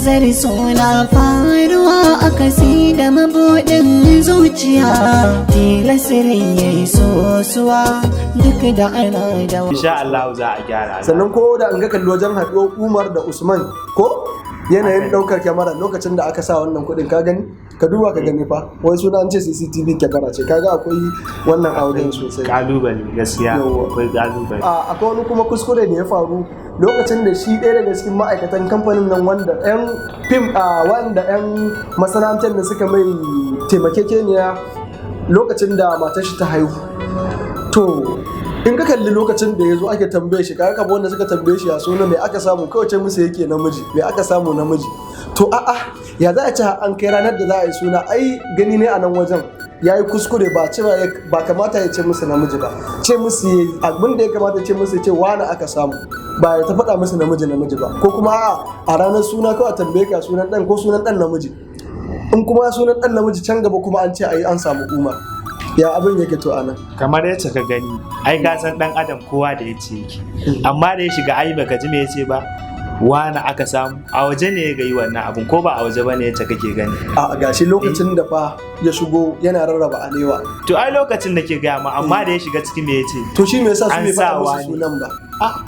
Izzar so na faruwa akasi da mabuɗin zuciya, tilasirin yayi sosuwa duk da ana da insha Allah za a gyara. Sannan ko da an ga kalli wajen haɗuwar Umar da Usman ko yanayin ɗaukar kyamara lokacin da aka sa wannan kuɗin ka gani, ka duba ka gani fa wai suna an ce CCTV kyamara ce, kaga akwai wannan auren sosai. Kalubale gaskiya akwai kalubale. Akwai wani kuma kuskure da ya faru lokacin da shi ɗaya daga cikin ma'aikatan kamfanin nan wanda 'yan fim wanda 'yan masana'antar da suka mai taimakekeniya lokacin da matar shi ta haihu. To in ka kalli lokacin da ya zo ake tambaye shi kaga kamar wanda suka tambaye shi a suna mai aka samu kawai ce musu yake namiji, mai aka samu namiji. To ya za a ci an kai ranar da za a yi suna, ai gani ne a nan wajen ya yi kuskure ba kamata ya ce musu namiji ba, ce musu abin da ya kamata ce musu ya ce wani aka samu, ba ya ta faɗa musu namiji ba. Ko kuma a ranar suna kawai tambaye ka sunan ɗan ko sunan ɗan namiji, in kuma sunan ɗan namiji can gaba kuma an ce a yi an samu Umar. Ya abin yake to anan kamar yadda ka gani ai ka san dan adam kowa da yace yake, amma da ya shiga ai baka ji me yace ba, wani aka samu a waje ne ya gayi wannan abun ko ba a waje bane yace kake gani. A gashi lokacin da fa ya shigo yana rarraba alewa, to ai lokacin da ke gaya ma, amma da ya shiga cikin me yace to shi me yasa su bai faɗa musu sunan ba.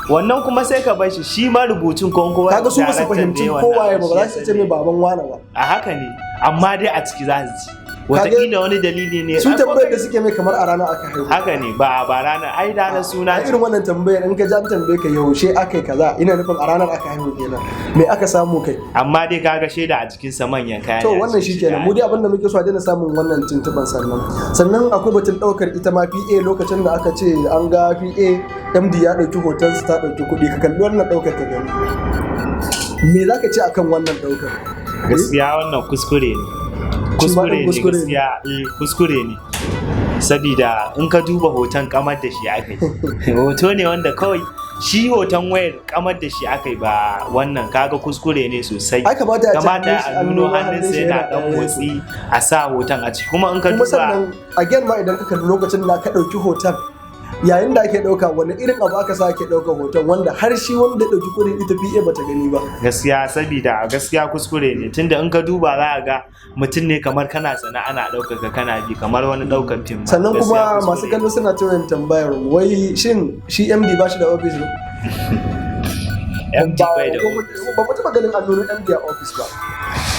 Wannan kuma sai ka bar shi, shi ma rubutun ko kowa kaga su ba su fahimci kowa ba za su ce mai baban wani ba. A haka ne, amma dai a ciki za su ci wataƙila wani dalili ne. Sun tambayar da suke mai kamar a ranar aka haihu. Haka ne, ba ranar, ai ranar suna ce. Irin wannan tambayar in ka ji an tambaye ka yaushe aka yi kaza, ina nufin a ranar aka haihu kenan, me aka samu kai. Amma dai kaga shaida a cikin sa manyan kaya. To wannan shi kenan, mu dai abinda muke so a daina samun wannan tuntuban. Sannan akwai batun ɗaukar ita ma PA lokacin da aka ce an ga PA MD ya ɗauki hoton su ta ɗauki kuɗi, ka kalli wannan ɗaukar ka gani. Me za ka ce akan wannan ɗaukar? Gaskiya wannan kuskure ne. Kuskure ne sabida in ka duba hoton kamar da shi aka yi hoto ne wanda kawai shi hoton wayar kamar da shi aka yi ba wannan, kaga kuskure ne sosai. Kamata a nuno hannunsa yana dan motsi a sa hoton a ciki, kuma in ka duba sannan again ma idan ka kalli lokacin da ka ɗauki hoton yayin da ake ɗauka wani irin abu aka sa ake ɗauka hoton wanda har shi wanda ɗauki kuɗin ita PA bata gani ba. Gaskiya sabida gaskiya kuskure ne, tunda in ka duba za a ga mutum ne kamar kana tsana ana ɗaukaka kana bi kamar wani ɗaukan fim. Sannan kuma masu kallo suna tawayin tambayar wai shin shi MD ba shi da office ne? MD bai da office. Ba mu taɓa ganin an nuna MD a office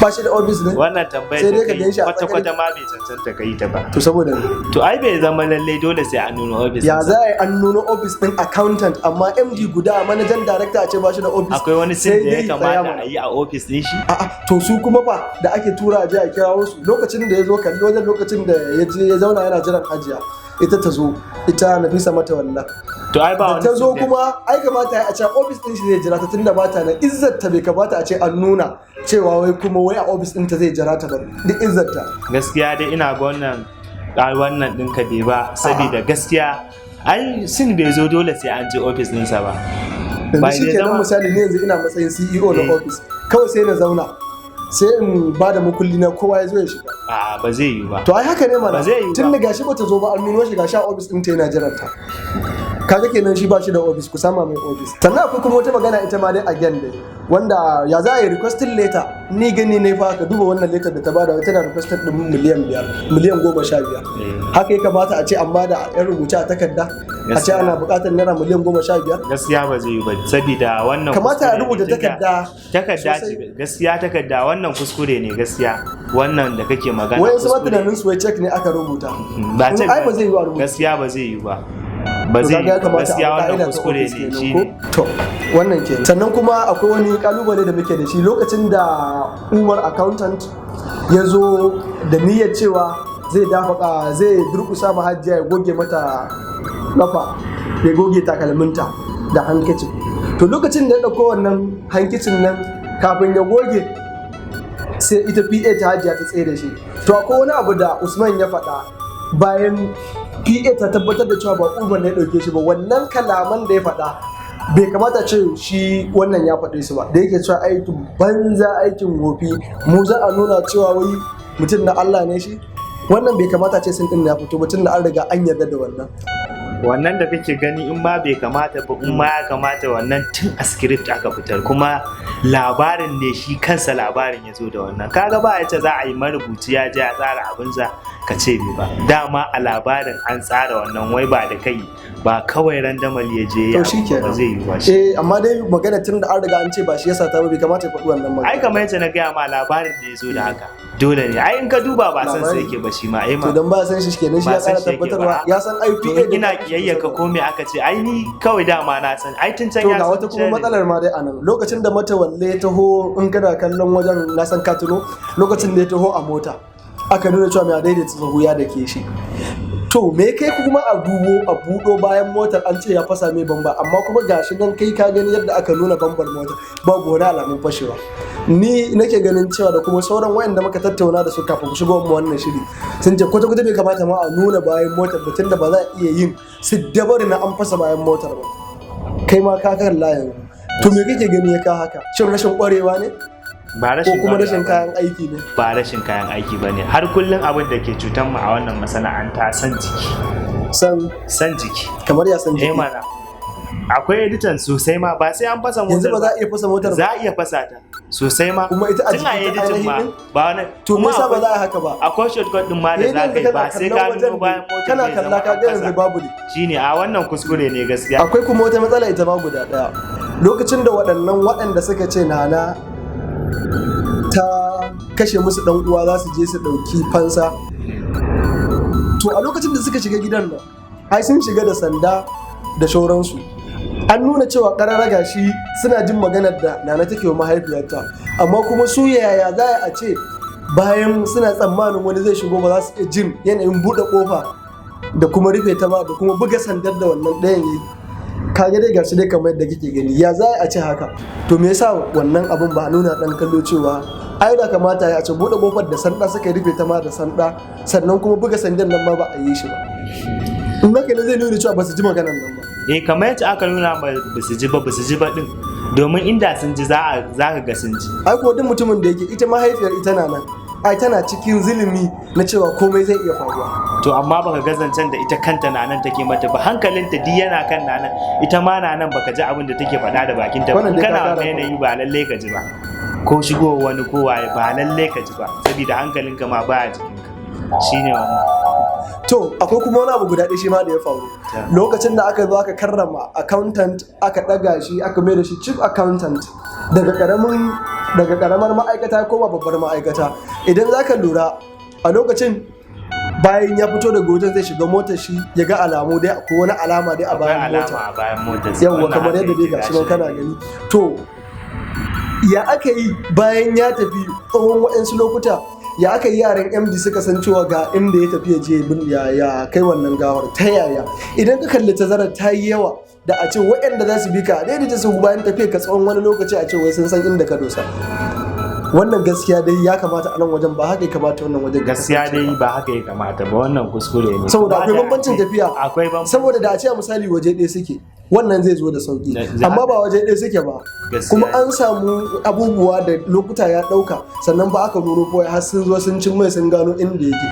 ba shi da office ne? Wannan tambayar da kai kwata-kwata ma bai cancanta ka yi ta ba. To saboda to ai bai zama lallai dole sai an nuna office. Ya za a yi an nuna office ɗin accountant amma MD guda manajan director a ce ba shi da office. Akwai wani sin da ya kamata a yi a office ɗin shi? To su kuma fa da ake tura a je a kira wasu lokacin da ya zo kalli wajen lokacin da ya je ya zauna yana jiran hajiya ita ta zo, ita Nafisa mata wallah. To ai ba wani ta zo kuma ai kamata a ce office din shi zai jira ta tunda ba ta nan, Izzar ta bai kamata a ce an nuna cewa wai kuma wai a office din ta zai jira ta ba, duk Izzar ta. Gaskiya dai ina ga wannan din ka bai ba, saboda gaskiya ai sin bai zo dole sai an je office ɗinsa ba. Yanzu shi kenan misali ne yanzu ina matsayin CEO na office kawai sai na zauna sai in ba da mukulli na kowa ya zo ya shiga. Ba zai yi ba. To ai haka ne mana, ba zai yi ba. Tun da gashi bata zo ba an nuno shi gashi a office din ta yana jiran ta. Kaga kenan shi ba shi da office, ku sama mai office. Sannan akwai kuma wata magana ita ma dai again dai wanda ya za a yi requesting letter, ni gani ne fa ka duba wannan letter da ta bada tana requested din miliyan 15. Haka ya kamata a ce an bada yan rubuce a takarda a ce ana buƙatar naira miliyan 15. Gaskiya ba zai yi ba saboda wannan kamata a rubuta takarda ce gaskiya, takarda wannan kuskure ne gaskiya wannan da kake magana. Wayan su ma tunanin su wai check ne aka rubuta ba check ai ba zai yi wa rubuta. Gaskiya ba zai yi ba. Ba zai gaskiya wannan kuskure ne shi ne. To wannan ke. Sannan kuma akwai wani kalubale da muke da shi lokacin da Umar accountant ya zo da niyyar cewa zai durkusa ma Hajiya ya goge mata kafa, ya goge takalminta da hankicin. To lokacin da ya dauko wannan hankicin nan kafin ya goge sai ita PA ta Hajiya ta tsaye da shi. To akwai wani abu da Usman ya faɗa bayan PA ta tabbatar da cewa ba Umar ne ya ɗauke shi ba, wannan kalaman da ya faɗa bai kamata ce shi wannan ya faɗe su ba, da yake cewa aikin banza aikin wofi mu za a nuna cewa wai mutum na Allah ne shi. Wannan bai kamata ce sun ɗin ya fito ba tun da an riga an yarda da wannan. wannan da kake gani in ma bai kamata ba in ma ya kamata wannan tun a script aka fitar kuma labarin ne shi kansa labarin ya zo da wannan kaga ba yace za a yi marubuci ya je ya tsara abinsa ka ce bai ba dama a labarin an tsara wannan wai ba da kai ba kawai randamal ya je ya ba zai yi ba shi amma dai magana tun da an riga an ce ba shi yasa ta ba bai kamata ya faɗi wannan magana ai kamar yace na gaya ma labarin da ya zo da haka dole ne ai in ka duba ba san sai yake ba shi ma ai ma to dan ba san shi kenan shi ya tsara tabbatarwa ya san IPA ina kiyayya ka ko me aka ce ai ni kawai dama na san ai tun can ya san to ga wata kuma matsalar ma dai anan lokacin da Matawalle ya taho in kana kallon wajen na san ka tuno lokacin da ya taho a mota aka nuna cewa mai daidaita tsaho ya dake shi to me kai kuma a buɗo bayan motar an ce ya fasa mai bamba amma kuma gashi nan kai ka gani yadda aka nuna bambar motar babu wani alamun fashewa ni nake ganin cewa da kuma sauran wayanda muka tattauna da su kafin ku shigo mu wannan shiri sun ce kwata bai kamata ma a nuna bayan motar batun da ba za a iya yin siddabar na an fasa bayan motar ba kai ma ka kan layin to me kake gani ya ka haka shin rashin kwarewa ne ba rashin ko kuma rashin kayan aiki ne ba rashin kayan aiki ba ne har kullum abin da ke cutar mu a wannan masana'anta san jiki san jiki kamar ya san jiki mana akwai editan sosai ma ba sai an fasa motar yanzu ba za a iya fasa motar ba za a iya fasa ta sosai ma kuma ita a jikin editan ma ba wani to me yasa ba za a haka ba akwai shortcut din ma da za ka yi ba sai ka nuno bayan motar kana kalla ka ga yanzu babu ne shine a wannan kuskure ne gaskiya akwai kuma wata matsala ita ma guda daya lokacin da waɗanda suka ce nana ta kashe musu dan uwa za su je su dauki fansa to a lokacin da suka shiga gidan nan ai sun shiga da sanda da shauransu an nuna cewa kararraga shi suna jin maganar da nana take wa mahaifiyarta amma kuma su yaya za a ce bayan suna tsammanin wani zai shigo ba za su iya jin yanayin buɗe ƙofa da kuma rufe ta ba da kuma buga sandar da wannan ɗayan yi kage dai gashi dai kamar yadda kike gani ya za a ce haka to me yasa wannan abin ba nuna dan kallo cewa ai da kamata ya ce bude kofar da sanda suka rufe ta ma da sanda sannan kuma buga sandan nan ma ba a yi shi ba in haka ne zai nuna cewa ba su ji maganar nan ba kamar yadda aka nuna ba su ji ba din domin inda sun ji za ka ga sun ji ai ko duk mutumin da yake ita mahaifiyar ita na nan ai tana cikin zulumi na cewa komai zai iya faruwa to amma baka ga zancen da ita kanta nanan take mata ba hankalinta duk yana kan nanan ita ma nanan baka ji abin da take faɗa da bakinta ba kana wani yanayi ba lalle ka ji ba ko shigo wani ko waye ba lalle ka ji ba saboda hankalinka ma baya jikinka shine wannan to akwai kuma wani abu guda ɗaya shi ma da ya faru lokacin da aka zo aka karrama accountant aka ɗaga shi aka mai da shi chief accountant daga karamar ma'aikata ko babbar ma'aikata idan za ka lura a lokacin bayan ya fito daga wajen zai shiga motar shi ya ga alamu dai akwai wani alama dai a bayan motar yawwa kamar yadda dai gashi nan kana gani to ya aka yi bayan ya tafi tsawon waɗansu lokuta ya aka yi yaran MD suka san cewa ga inda ya tafi ya je ya kai wannan gawar ta yaya idan ka kalli tazarar ta yi yawa da a ce waɗanda za su bi ka daidaita su bayan tafiya ka tsawon wani lokaci a ce wai sun san inda ka dosa wannan gaskiya dai ya kamata a nan wajen ba haka ya kamata wannan wajen gaskiya dai ba haka ya kamata ba wannan kuskure ne saboda akwai bambancin tafiya saboda da a ce a misali waje ɗaya suke wannan zai zo da sauki amma ba waje ɗaya suke ba kuma an samu abubuwa da lokuta ya ɗauka sannan ba aka nuno kawai har sun zo sun cin mai sun gano inda yake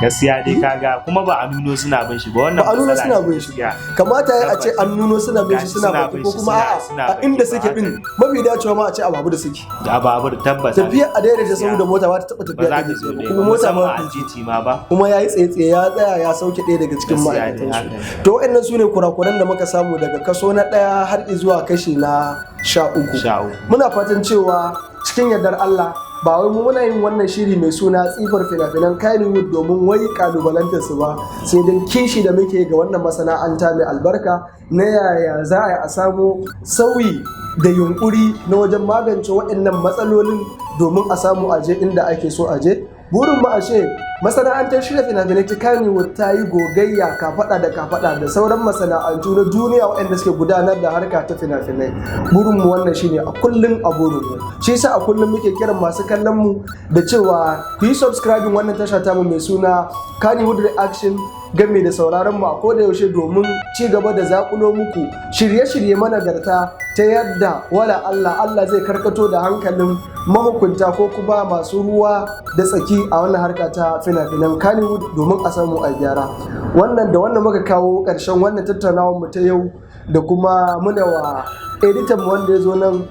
gaskiya dai kaga kuma ba a nuno suna bin shi ba wannan ba a nuno suna bin shi kamata ya ce an nuno suna bin shi suna bin ko kuma a inda suke din mafi dacewa ma a ce a babur suke a babur tabbata tafiya a daidai da saboda mota ba ta taba tafiya da kuma mota ma a titi ma ba kuma yayi tsaye ya tsaya ya sauke ɗaya daga cikin ma'aikatan su to waɗannan su ne kurakuran da muka samu daga kaso na 1 har zuwa kashi na 13 muna fatan cewa cikin yardar Allah ba wai mu muna yin wannan shiri mai suna tsifar fina-finan Kannywood domin wai kalubalantar su ba sai dan kishi da muke ga wannan masana'anta mai albarka na yaya za a samu sauyi da yunkuri na wajen magance waɗannan matsalolin domin a samu aje inda ake so aje burin mu ashe masana'antar shirya fina-finai ta Kannywood ta yi gogayya kafaɗa da sauran masana'antu na duniya waɗanda suke gudanar da harka ta fina-finai burin mu wannan shine a kullum a burin mu shi yasa a kullum muke kiran masu kallon mu da cewa ku yi subscribing wannan tasha ta mu mai suna Kannywood Reaction game da sauraron mu a koda yaushe domin ci gaba da zakulo muku shirye-shirye managarta ta yadda wala Allah zai karkato da hankalin mahukunta ko kuma masu ruwa da tsaki a wannan harka ta fina-finan Kannywood domin a samu a gyara. Wannan da wannan muka kawo ƙarshen wannan tattaunawar mu ta yau da kuma muna wa editan mu wanda ya zo nan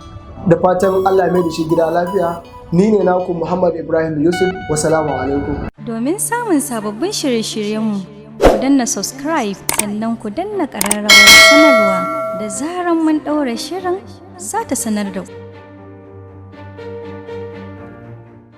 da fatan Allah ya mai da shi gida lafiya. Ni ne naku Muhammad Ibrahim Yusuf. Wassalamu alaikum. Domin samun sababbin shirye-shiryenmu, ku danna subscribe sannan ku danna ƙararrawar sanarwa da zaran mun ɗaura shirin za ta sanar da ku.